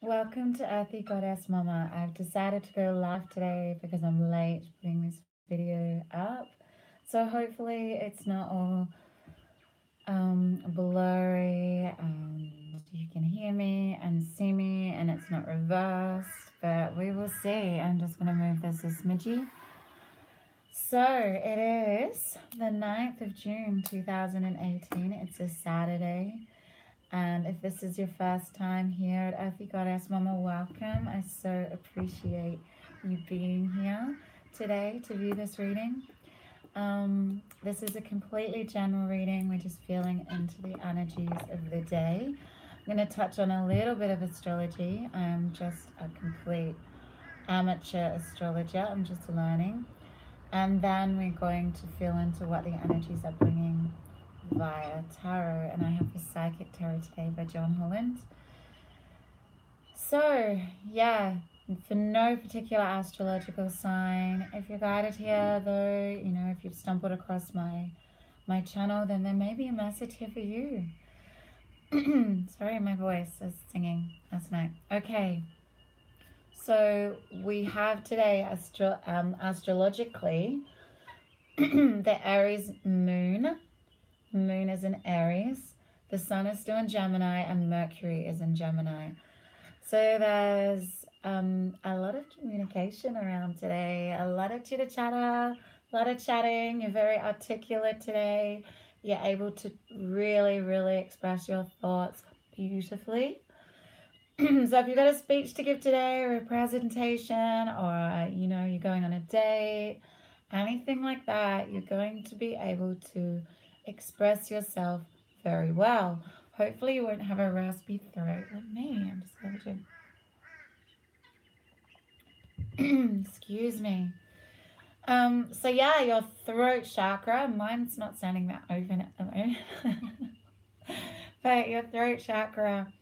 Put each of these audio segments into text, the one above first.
Welcome to Earthy Goddess Mama. I've decided to go live today because I'm late putting this video up. So hopefully it's not all blurry and you can hear me and see me and it's not reversed, but we will see. I'm just going to move this a smidgy. So it is the 9th of June 2018. It's a Saturday. And if this is your first time here at Earthy Goddess Mama, welcome. I so appreciate you being here today to view this reading. This is a completely general reading. We're just feeling into the energies of the day. I'm going to touch on a little bit of astrology. I am just a complete amateur astrologer. I'm just learning. And then we're going to feel into what the energies are bringing via tarot, and I have the Psychic Tarot today by John Holland. So yeah, for no particular astrological sign, if you're guided here though, you know, if you've stumbled across my channel, then there may be a message here for you. Sorry, my voice is singing last night. Okay, so we have today astrologically the Aries moon. Moon is in Aries, the sun is still in Gemini, and Mercury is in Gemini. So there's a lot of communication around today, a lot of chitter chatter, a lot of chatting. You're very articulate today. You're able to really express your thoughts beautifully. So if you've got a speech to give today, or a presentation, or you know, you're going on a date, anything like that, you're going to be able to express yourself very well. Hopefully you won't have a raspy throat like me. I'm just going to excuse me. So yeah, your throat chakra, mine's not sounding that open at the moment. But your throat chakra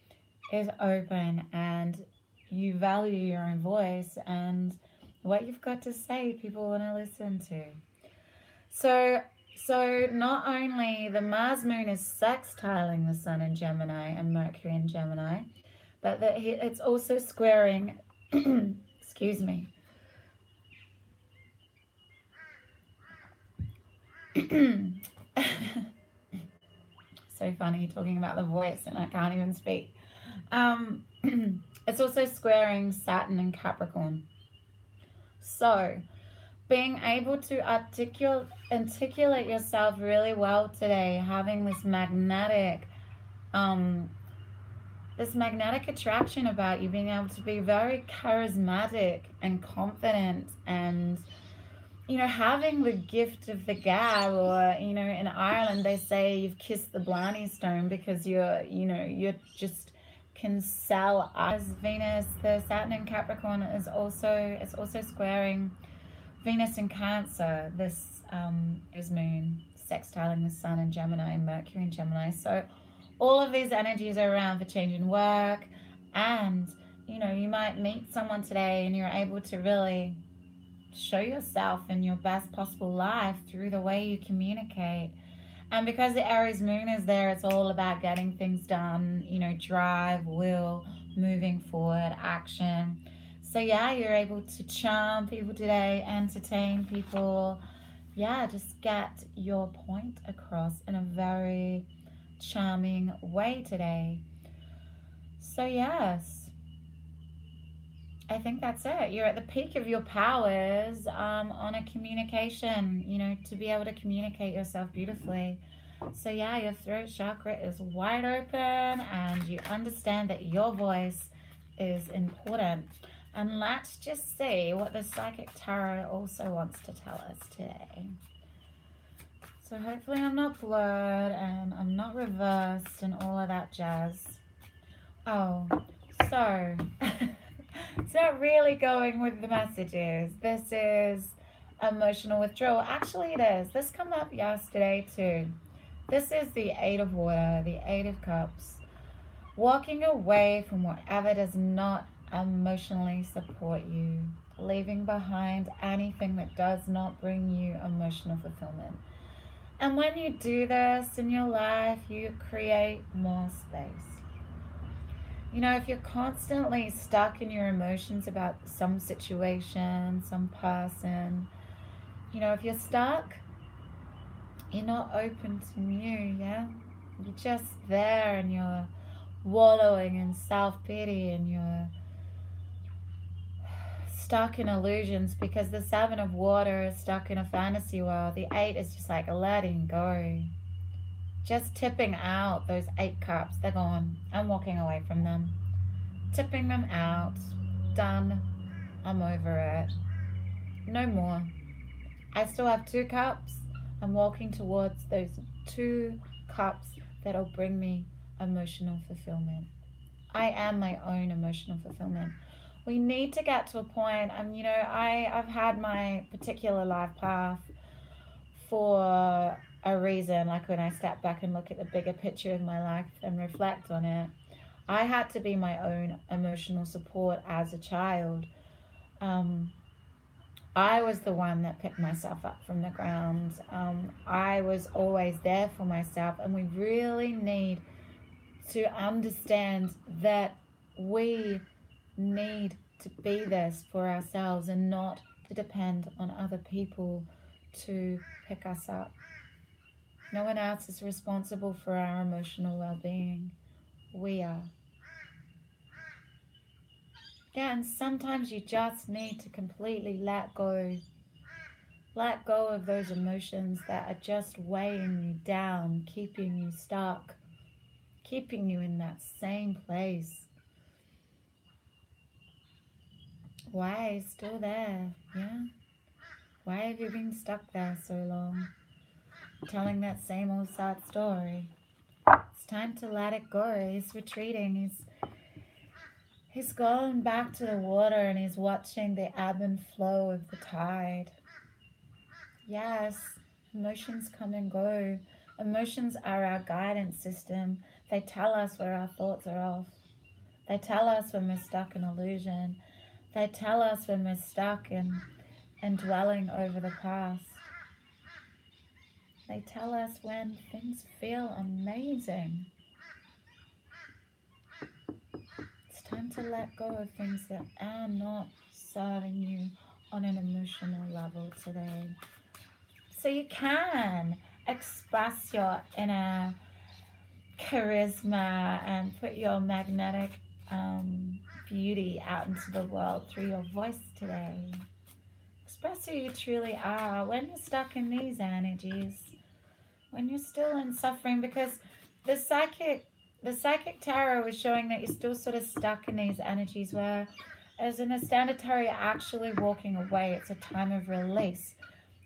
is open and you value your own voice, and what you've got to say people want to listen to. So not only the Mars moon is sextiling the sun in Gemini and Mercury in Gemini, but that it's also squaring, excuse me. So funny talking about the voice and I can't even speak. It's also squaring Saturn and Capricorn. So being able to articulate yourself really well today, having this magnetic attraction about you, being able to be very charismatic and confident, and you know, having the gift of the gab, or you know, in Ireland they say you've kissed the Blarney Stone because you're just can sell as Venus. The Saturn in Capricorn is also squaring Venus in Cancer. This is moon sextiling the sun in Gemini and Mercury in Gemini. So all of these energies are around for change in work, and you know, you might meet someone today and you're able to really show yourself in your best possible life through the way you communicate. And because the Aries moon is there, it's all about getting things done, you know, drive, will, moving forward, action. So yeah, you're able to charm people today, entertain people. Yeah, just get your point across in a very charming way today. So yes, I think that's it. You're at the peak of your powers on a communication, you know, to be able to communicate yourself beautifully. So yeah, your throat chakra is wide open and you understand that your voice is important. And let's just see what the Psychic Tarot also wants to tell us today. So hopefully I'm not blurred and I'm not reversed and all of that jazz. Oh, so it's not really going with the messages. This is emotional withdrawal. Actually it is. This came up yesterday too. This is the Eight of Water, the Eight of Cups. Walking away from whatever does not emotionally support you, leaving behind anything that does not bring you emotional fulfillment. And when you do this in your life, you create more space. You know, if you're constantly stuck in your emotions about some situation, some person, you know, if you're stuck, you're not open to new, yeah? You're just there and you're wallowing in self-pity and you're stuck in illusions because the Seven of Water is stuck in a fantasy world. The Eight is just like letting go. Just tipping out those 8 cups. They're gone. I'm walking away from them. Tipping them out. Done. I'm over it. No more. I still have 2 cups. I'm walking towards those 2 cups that'll bring me emotional fulfillment. I am my own emotional fulfillment. We need to get to a point, and you know, I've had my particular life path for a reason. Like when I step back and look at the bigger picture of my life and reflect on it, I had to be my own emotional support as a child. I was the one that picked myself up from the ground. I was always there for myself, and we really need to understand that we need to be this for ourselves and not to depend on other people to pick us up. No one else is responsible for our emotional well-being. We are. Yeah, and sometimes you just need to completely let go. Let go of those emotions that are just weighing you down, keeping you stuck, keeping you in that same place. Why still there? Yeah? Why have you been stuck there so long? Telling that same old sad story. It's time to let it go. He's retreating. He's going back to the water and he's watching the ebb and flow of the tide. Yes, emotions come and go. Emotions are our guidance system. They tell us where our thoughts are off. They tell us when we're stuck in illusion. They tell us when we're stuck in dwelling over the past. They tell us when things feel amazing. It's time to let go of things that are not serving you on an emotional level today. So you can express your inner charisma and put your magnetic beauty out into the world through your voice today. Express who you truly are when you're stuck in these energies, when you're still in suffering, because the psychic tarot is showing that you're still sort of stuck in these energies where as an ascendant tarot you're actually walking away. It's a time of release.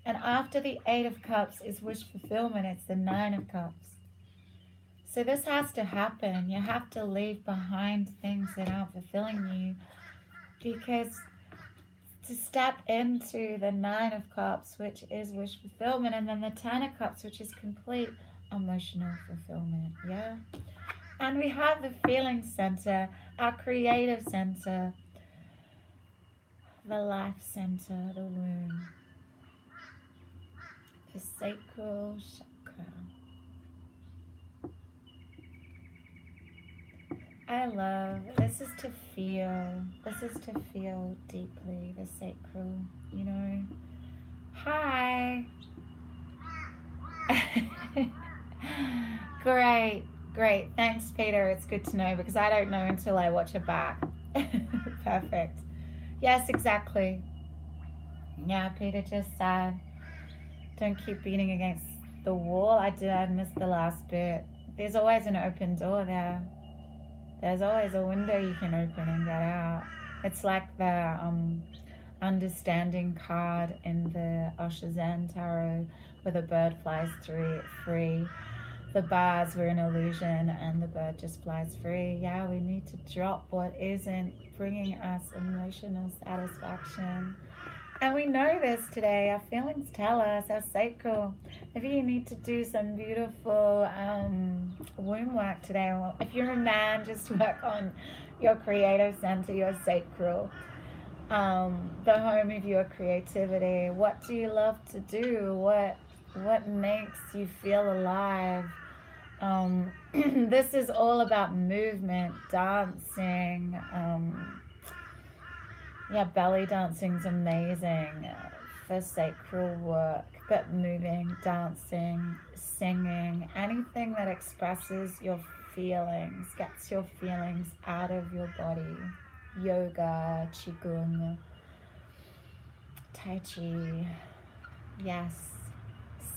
And after the 8 of Cups is wish fulfillment, it's the 9 of Cups. So this has to happen. You have to leave behind things that aren't fulfilling you, because to step into the 9 of Cups, which is wish fulfillment, and then the 10 of Cups, which is complete emotional fulfillment, yeah? And we have the feeling center, our creative center, the life center, the womb, the sacral chakra. I love, this is to feel deeply, the sacral, you know. Hi. Great. Thanks, Peter. It's good to know because I don't know until I watch it back. Perfect. Yes, exactly. Yeah, Peter just said, don't keep beating against the wall. I missed the last bit. There's always an open door there. There's always a window you can open and get out. It's like the understanding card in the Zen tarot where the bird flies through free. The bars were an illusion and the bird just flies free. Yeah, we need to drop what isn't bringing us emotional satisfaction. And we know this today. Our feelings tell us, our sacral. Maybe you need to do some beautiful womb work today. Or if you're a man, just work on your creative center, your sacral, the home of your creativity. What do you love to do? What makes you feel alive? This is all about movement, dancing. Yeah, belly dancing's amazing for sacral work, but moving, dancing, singing, anything that expresses your feelings, gets your feelings out of your body. Yoga, qigong, tai chi, yes,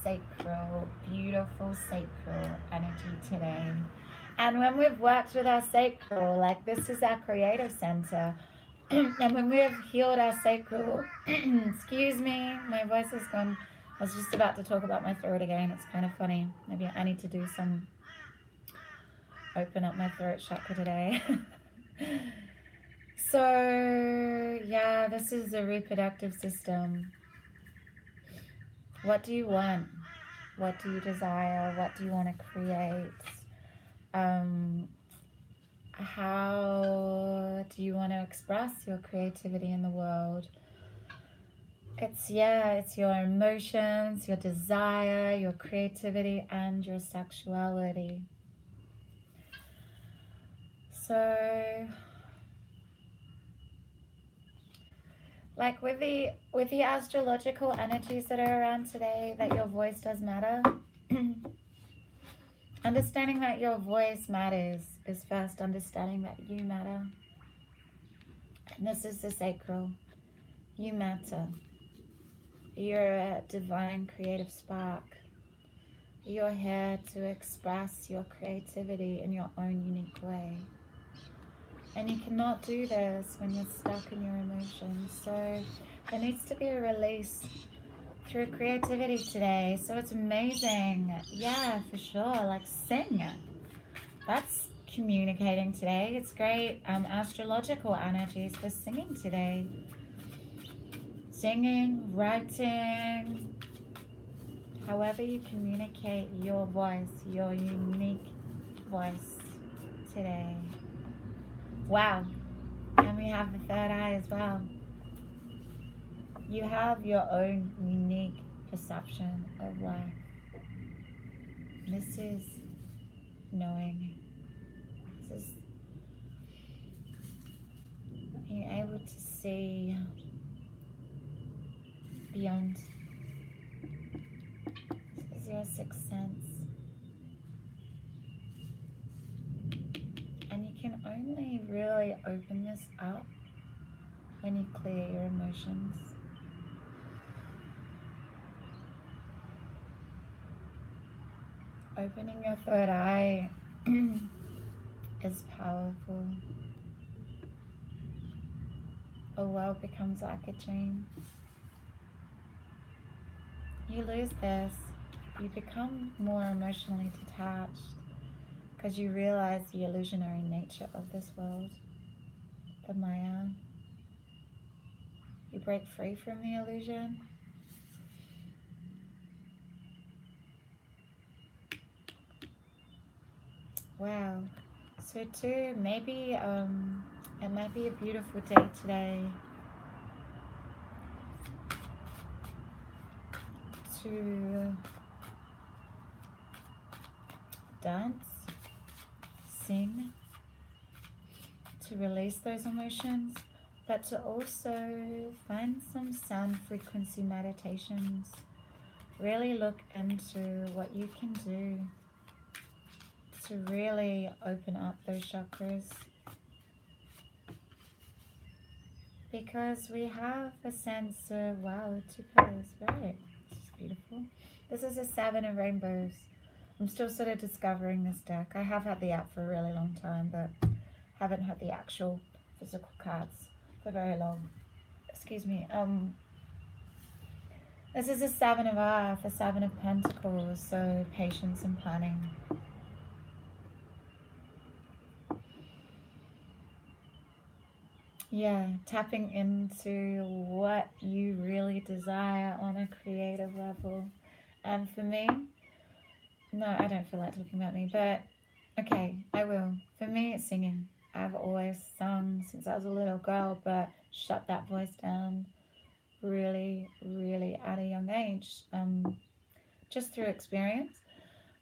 sacral, beautiful sacral energy today. And when we've worked with our sacral, like this is our creative center, and when we've healed our sacral, excuse me, my voice is gone. I was just about to talk about my throat again. It's kind of funny. Maybe I need to do some open up my throat chakra today. So, yeah, this is the reproductive system. What do you want? What do you desire? What do you want to create? How do you want to express your creativity in the world? It's your emotions, your desire, your creativity, and your sexuality. So, like with the astrological energies that are around today, that your voice does matter. Understanding that your voice matters is first understanding that you matter. And this is the sacral. You matter. You're a divine creative spark. You're here to express your creativity in your own unique way. And you cannot do this when you're stuck in your emotions. So there needs to be a release through creativity today. So it's amazing. Yeah, for sure. Like sing. That's communicating today. It's great. Astrological energies for singing today. Singing, writing, however you communicate your voice, your unique voice today. Wow. And we have the third eye as well. You have your own unique perception of life. This is knowing. This is being able to see beyond. This is your sixth sense. And you can only really open this up when you clear your emotions. Opening your third eye is powerful. A world becomes like a dream. You lose this, you become more emotionally detached because you realize the illusionary nature of this world, the Maya. You break free from the illusion. Wow. So too, maybe it might be a beautiful day today to dance, sing, to release those emotions, but to also find some sound frequency meditations. Really look into what you can do to really open up those chakras. Because we have a sense of, wow, two colors, right? This is beautiful. This is a 7 of rainbows. I'm still sort of discovering this deck. I have had the app for a really long time, but haven't had the actual physical cards for very long. Excuse me. This is a 7 of Earth, a 7 of Pentacles, so patience and planning. Yeah, tapping into what you really desire on a creative level. And for me, no, I don't feel like talking about me, but okay, I will. For me, it's singing. I've always sung since I was a little girl, but shut that voice down really, really at a young age, just through experience.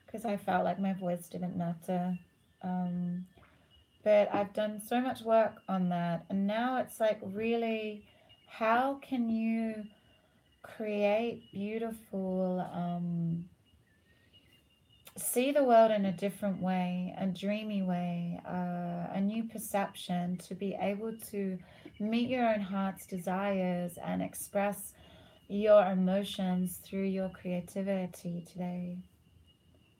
because I felt like my voice didn't matter. But I've done so much work on that, and now it's like, really, how can you create beautiful, see the world in a different way, a dreamy way, a new perception, to be able to meet your own heart's desires and express your emotions through your creativity today,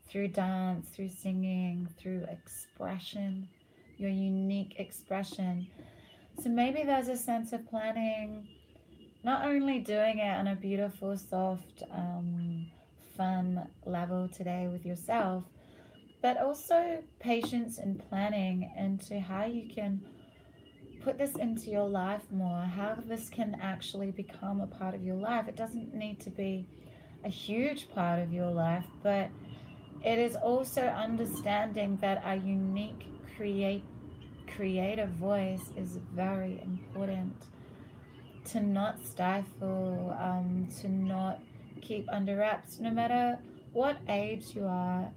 through dance, through singing, through expression, your unique expression. So maybe there's a sense of planning, not only doing it on a beautiful, soft, fun level today with yourself, but also patience and planning into how you can put this into your life more, how this can actually become a part of your life. It doesn't need to be a huge part of your life, but it is also understanding that our unique creative voice is very important, to not stifle, to not keep under wraps, no matter what age you are.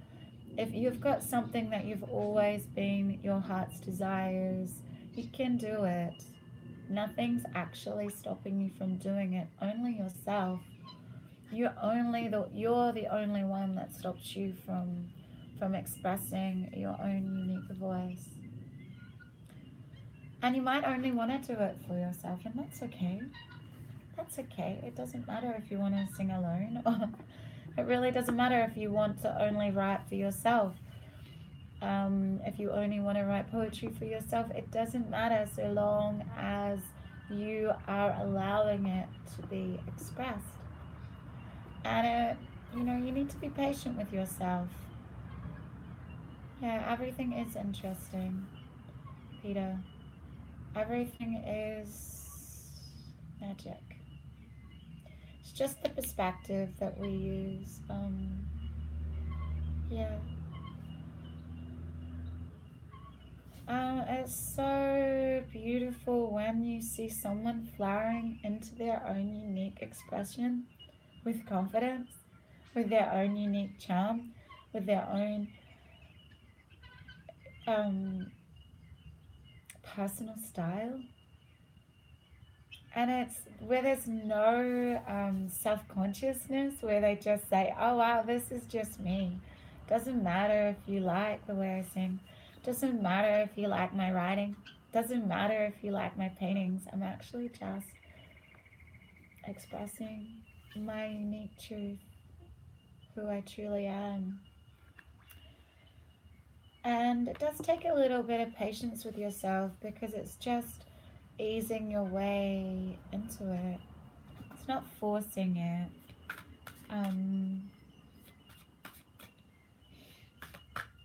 If you've got something that you've always been your heart's desires, you can do it. Nothing's actually stopping you from doing it, only yourself. You're the only one that stops you from expressing your own unique voice. And you might only want to do it for yourself, and that's okay. That's okay. It doesn't matter if you want to sing alone, or it really doesn't matter if you want to only write for yourself. If you only want to write poetry for yourself, it doesn't matter, so long as you are allowing it to be expressed. And you need to be patient with yourself. Yeah, everything is interesting, Peter. Everything is magic. It's just the perspective that we use. Yeah. It's so beautiful when you see someone flowering into their own unique expression with confidence, with their own unique charm, with their own personal style. And it's where there's no self-consciousness, where they just say, oh wow, this is just me. Doesn't matter if you like the way I sing. Doesn't matter if you like my writing. Doesn't matter if you like my paintings. I'm actually just expressing my unique truth, who I truly am. And it does take a little bit of patience with yourself, because it's just easing your way into it. It's not forcing it.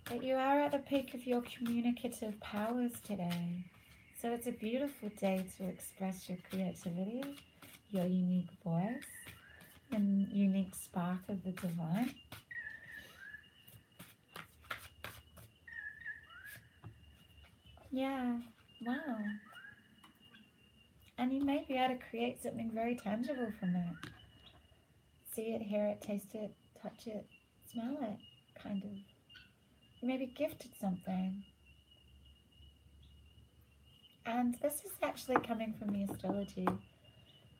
But you are at the peak of your communicative powers today. So it's a beautiful day to express your creativity, your unique voice, and unique spark of the divine. Yeah, wow. And you may be able to create something very tangible from it. See it, hear it, taste it, touch it, smell it, kind of. You may be gifted something. And this is actually coming from the astrology,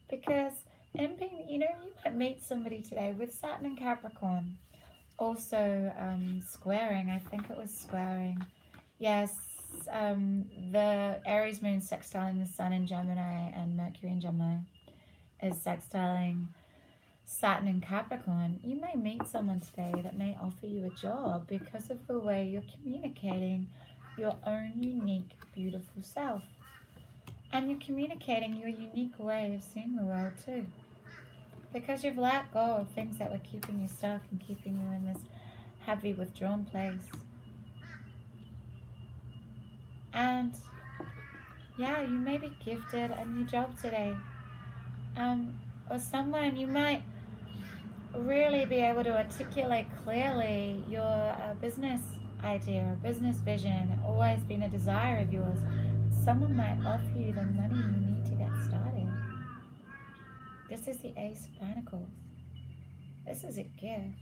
because in being, you might meet somebody today with Saturn and Capricorn also squaring. I think it was squaring. Yes, the Aries moon sextiling the Sun in Gemini, and Mercury in Gemini is sextiling Saturn in Capricorn. You may meet someone today that may offer you a job because of the way you're communicating your own unique, beautiful self. And you're communicating your unique way of seeing the world too. Because you've let go of things that were keeping you stuck and keeping you in this heavy, withdrawn place. And yeah, you may be gifted a new job today. Or someone, you might really be able to articulate clearly your business idea, business vision, always been a desire of yours. Someone might offer you the money you need to get started. This is the Ace of Pentacles. This is a gift.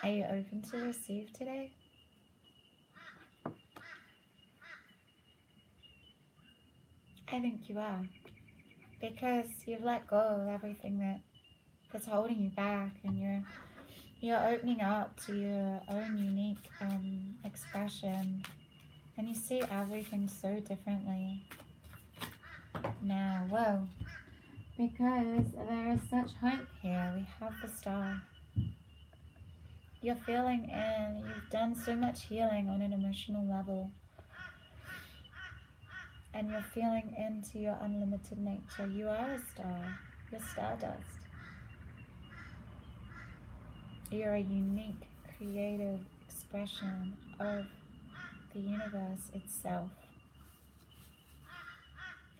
Are you open to receive today? I think you are, because you've let go of everything that's holding you back, and you're opening up to your own unique expression, and you see everything so differently now. Whoa, because there is such hope here. We have the star. You're feeling in, you've done so much healing on an emotional level, and you're feeling into your unlimited nature. You are a star. You're stardust. You're a unique, creative expression of the universe itself.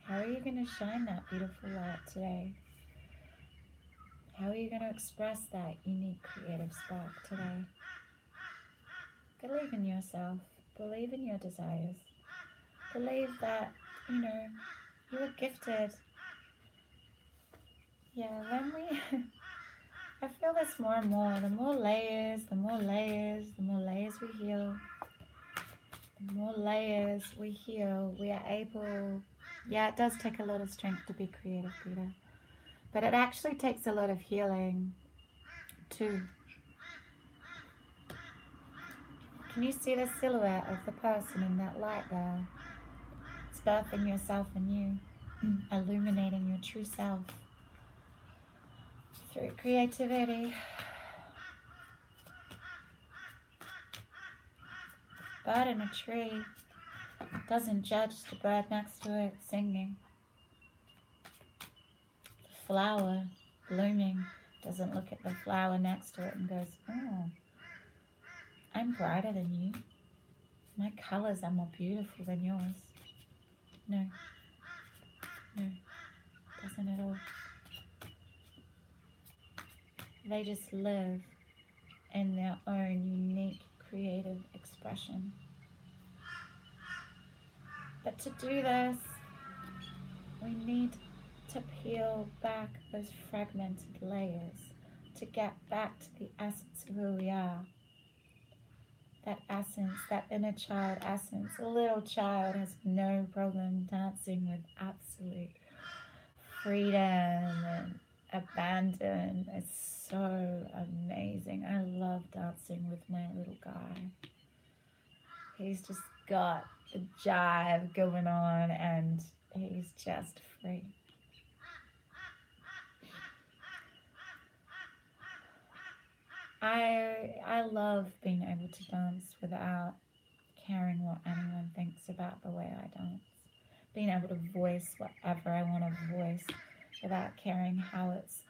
How are you going to shine that beautiful light today? How are you going to express that unique, creative spark today? Believe in yourself. Believe in your desires. Believe that, you are gifted. Yeah, when we... I feel this more and more. The more layers, the more layers, the more layers we heal. The more layers we heal, we are able... Yeah, it does take a lot of strength to be creative, Peter. But it actually takes a lot of healing, too. Can you see the silhouette of the person in that light there? It's birthing yourself anew, illuminating your true self through creativity. Bird in a tree doesn't judge the bird next to it singing. The flower blooming doesn't look at the flower next to it and goes, oh, I'm brighter than you. My colors are more beautiful than yours. No, doesn't at all. They just live in their own unique creative expression. But to do this, we need to peel back those fragmented layers to get back to the essence of who we are. That essence, that inner child essence. A little child has no problem dancing with absolute freedom and abandon. It's so amazing. I love dancing with my little guy. He's just got the jive going on and he's just free. I love being able to dance without caring what anyone thinks about the way I dance. Being able to voice whatever I want to voice without caring how it's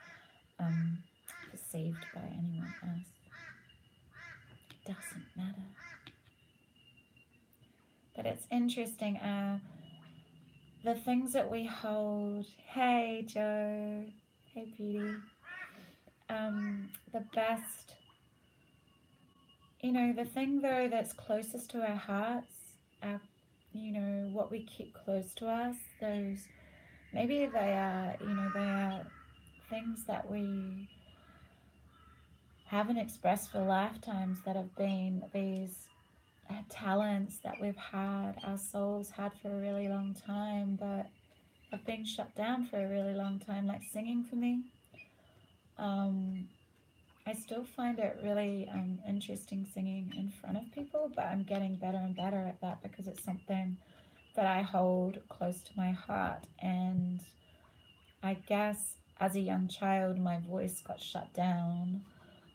perceived by anyone else. It doesn't matter. But it's interesting, the things that we hold. Hey, Joe. Hey, Petey. The best, the thing though that's closest to our hearts, what we keep close to us, those, maybe they are things that we haven't expressed for lifetimes, that have been these talents that we've had, our souls had for a really long time, but have been shut down for a really long time, like singing for me. I still find it really interesting singing in front of people, but I'm getting better and better at that because it's something that I hold close to my heart. And I guess as a young child, my voice got shut down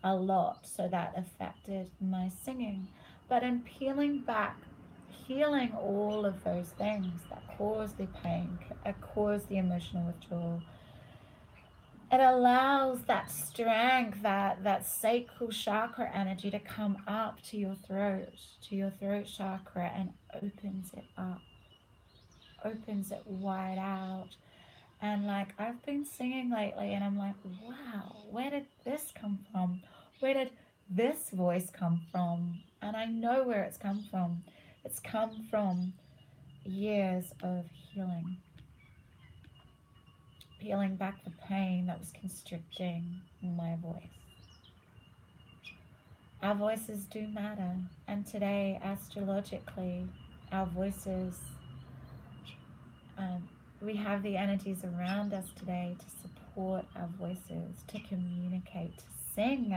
a lot, so that affected my singing. But in peeling back, healing all of those things that cause the pain, that cause the emotional withdrawal, it allows that strength, that sacral chakra energy to come up to your throat chakra, and opens it up, opens it wide out. And like, I've been singing lately and I'm like, wow, where did this come from? Where did this voice come from? And I know where it's come from. It's come from years of healing. Peeling back the pain that was constricting my voice. Our voices do matter. And today, astrologically, our voices, we have the energies around us today to support our voices, to communicate, to sing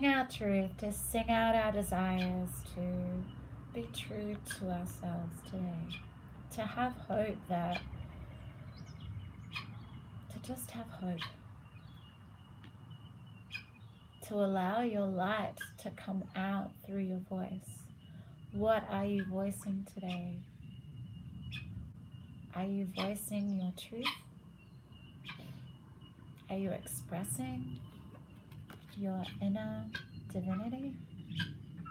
our truth, to sing out our desires, to be true to ourselves today, to have hope, to just have hope, to allow your light to come out through your voice. What are you voicing today? Are you voicing your truth? Are you expressing your inner divinity,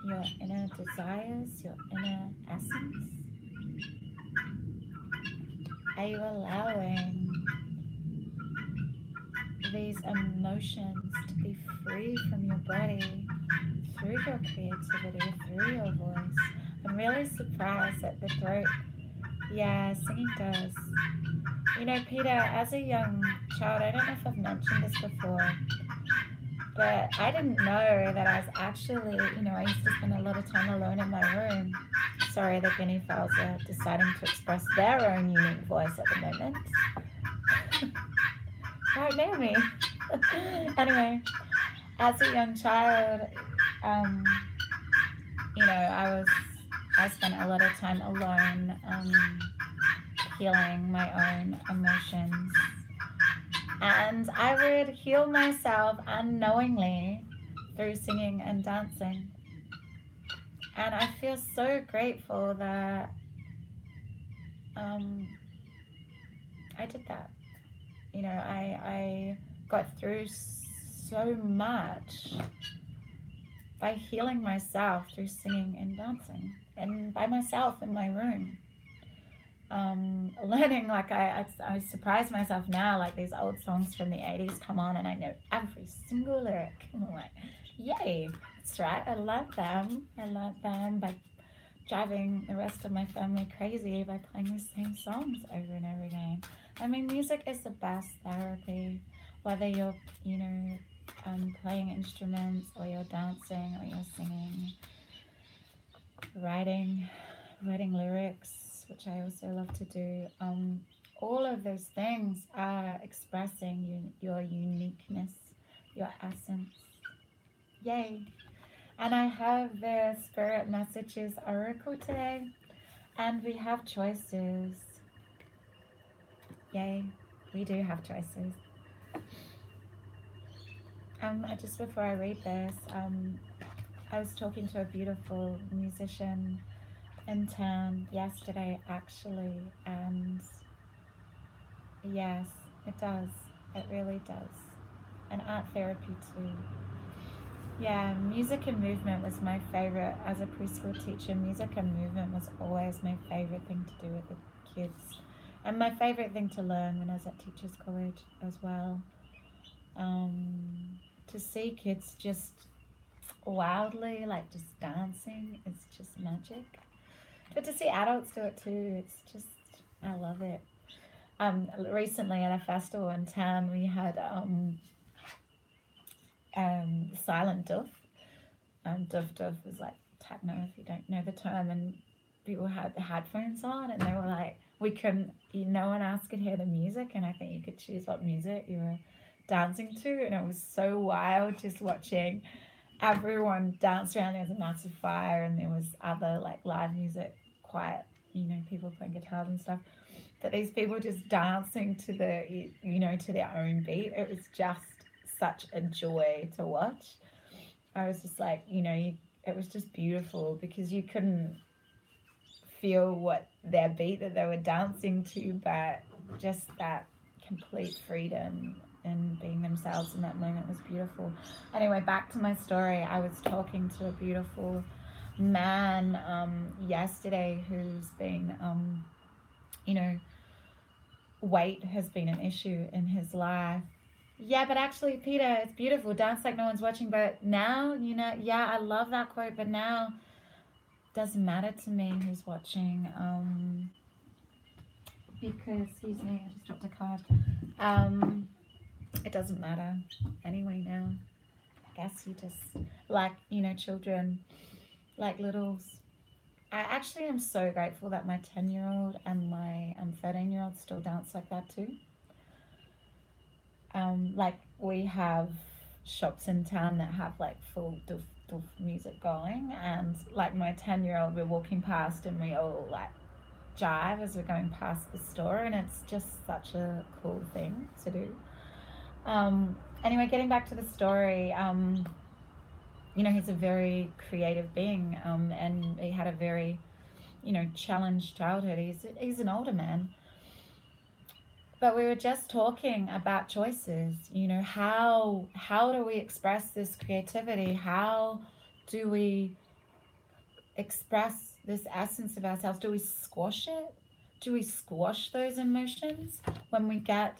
your inner desires, your inner essence? Are you allowing these emotions to be free from your body through your creativity, through your voice? I'm really surprised that the throat, yeah, singing does. You know, Peter, as a young child, I don't know if I've mentioned this before, but I didn't know that I was actually, I used to spend a lot of time alone in my room. Sorry, the guinea fowls are deciding to express their own unique voice at the moment. Right near me. Anyway, as a young child, I spent a lot of time alone, healing my own emotions. And I would heal myself unknowingly through singing and dancing. And I feel so grateful that I did that. I got through so much by healing myself through singing and dancing, and by myself in my room. Learning, like I surprise myself now, like these old songs from the 80s come on and I know every single lyric. And I'm like, yay, that's right, I love them. By driving the rest of my family crazy by playing the same songs over and over again. I mean, music is the best therapy, whether you're, playing instruments or you're dancing or you're singing, writing lyrics, which I also love to do. All of those things are expressing your uniqueness, your essence. Yay. And I have the Spirit Messages Oracle today, and we have choices. Yay, we do have choices. Just before I read this, I was talking to a beautiful musician in town yesterday, actually, and yes, it does. It really does. And art therapy too. Yeah, music and movement was my favorite. As a preschool teacher, music and movement was always my favorite thing to do with the kids. And my favorite thing to learn when I was at Teachers College as well. To see kids just wildly, like just dancing, it's just magic. But to see adults do it too, it's just, I love it. Recently at a festival in town, we had silent doof. Doof is like techno, if you don't know the term, and people had the headphones on and they were like, no one else could hear the music, and I think you could choose what music you were dancing to, and it was so wild just watching everyone dance around. There was a massive fire and there was other like live music, quiet, people playing guitars and stuff, but these people just dancing to to their own beat. It was just such a joy to watch. I was just like, it was just beautiful because you couldn't feel what their beat that they were dancing to, but just that complete freedom and being themselves in that moment was beautiful. Anyway, back to my story. I was talking to a beautiful man yesterday who's been, weight has been an issue in his life. Yeah, but actually, Peter, it's beautiful. Dance like no one's watching. But now, I love that quote, but now it doesn't matter to me who's watching. Because, excuse me, I just dropped a card. It doesn't matter anyway now. guess you just, like, you know, children, like littles. I actually am so grateful that my 10-year-old and my 13-year-old still dance like that too. Like, we have shops in town that have like full doof doof music going, and like my 10-year-old, we're walking past and we all like jive as we're going past the store, and it's just such a cool thing to do. Anyway, getting back to the story, you know, he's a very creative being, and he had a very, you know, challenged childhood. He's an older man. But we were just talking about choices. You know, how do we express this creativity? How do we express this essence of ourselves? Do we squash it? Do we squash those emotions when we get,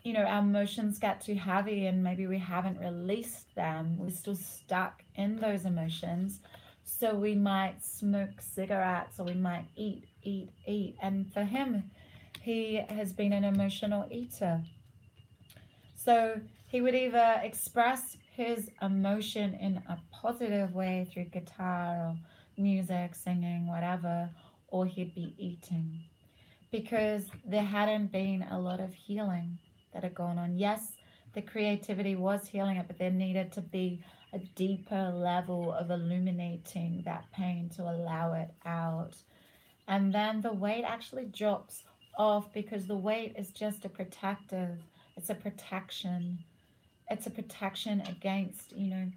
you know, our emotions get too heavy and maybe we haven't released them? We're still stuck in those emotions. So we might smoke cigarettes, or we might eat. And for him, he has been an emotional eater. So he would either express his emotion in a positive way through guitar or music, singing, whatever, or he'd be eating, because there hadn't been a lot of healing that had gone on. Yes, the creativity was healing it, but there needed to be a deeper level of illuminating that pain to allow it out. And then the weight actually drops off, because the weight is just a protective, it's a protection. It's a protection against, you know,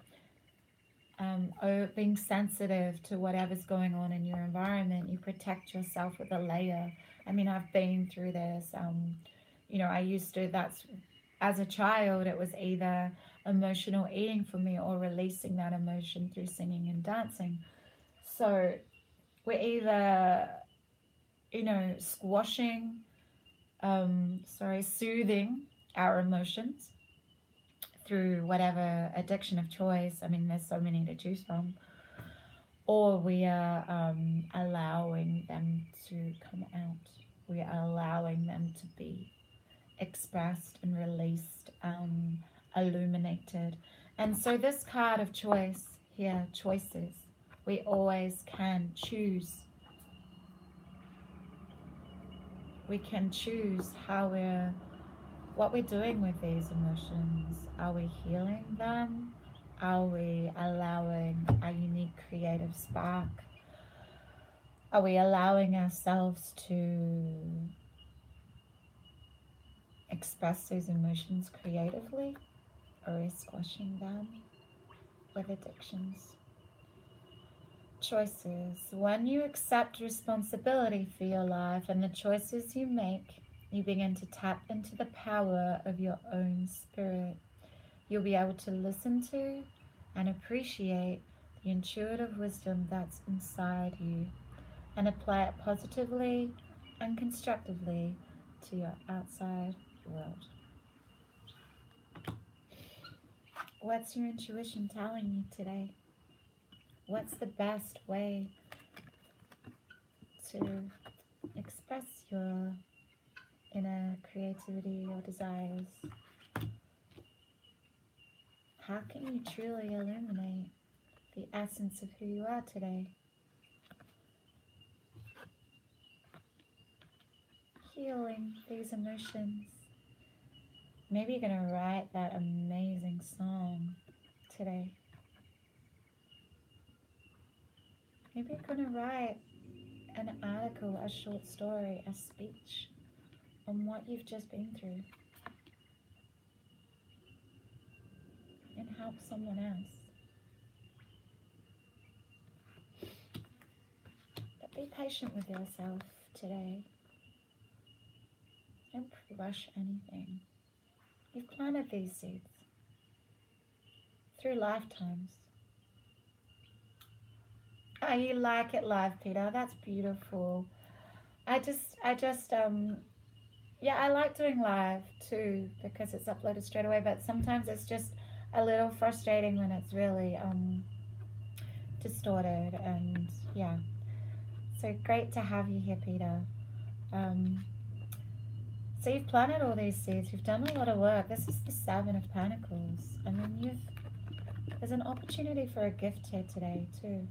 being sensitive to whatever's going on in your environment. You protect yourself with a layer. I mean, I've been through this. You know, I used to, that's, as a child, it was either emotional eating for me or releasing that emotion through singing and dancing. So we're either, you know, soothing our emotions through whatever addiction of choice. I mean, there's so many to choose from. Or we are allowing them to come out. We are allowing them to be expressed and released, illuminated. And so this card of choice here, choices, we always can choose. We can choose what we're doing with these emotions. Are we healing them? Are we allowing a unique creative spark? Are we allowing ourselves to express those emotions creatively? Or are we squashing them with addictions? Choices. When you accept responsibility for your life and the choices you make, you begin to tap into the power of your own spirit. You'll be able to listen to and appreciate the intuitive wisdom that's inside you and apply it positively and constructively to your outside world. What's your intuition telling you today? What's the best way to express your inner creativity or desires? How can you truly illuminate the essence of who you are today? Healing these emotions. Maybe you're going to write that amazing song today. Maybe you're going to write an article, a short story, a speech on what you've just been through and help someone else. But be patient with yourself today. Don't rush anything. You've planted these seeds through lifetimes. Oh, you like it live, Peter. That's beautiful. I like doing live too, because it's uploaded straight away, but sometimes it's just a little frustrating when it's really distorted, and yeah. So great to have you here, Peter. So you've planted all these seeds, you've done a lot of work. This is the 7 of Pentacles. I mean, There's an opportunity for a gift here today too.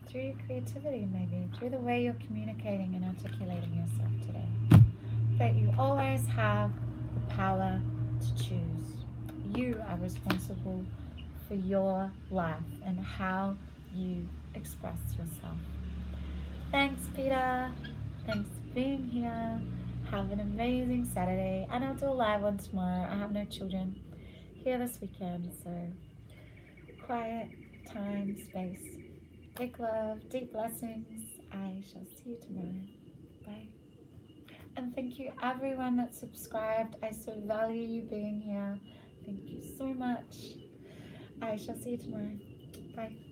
Through your creativity, maybe, through the way you're communicating and articulating yourself today. That you always have the power to choose. You are responsible for your life and how you express yourself. Thanks, Peter. Thanks for being here. Have an amazing Saturday. And I'll do a live one tomorrow. I have no children here this weekend, so quiet, time, space. Big love, deep blessings. I shall see you tomorrow. Bye. And thank you everyone that subscribed. I so value you being here. Thank you so much. I shall see you tomorrow. Bye.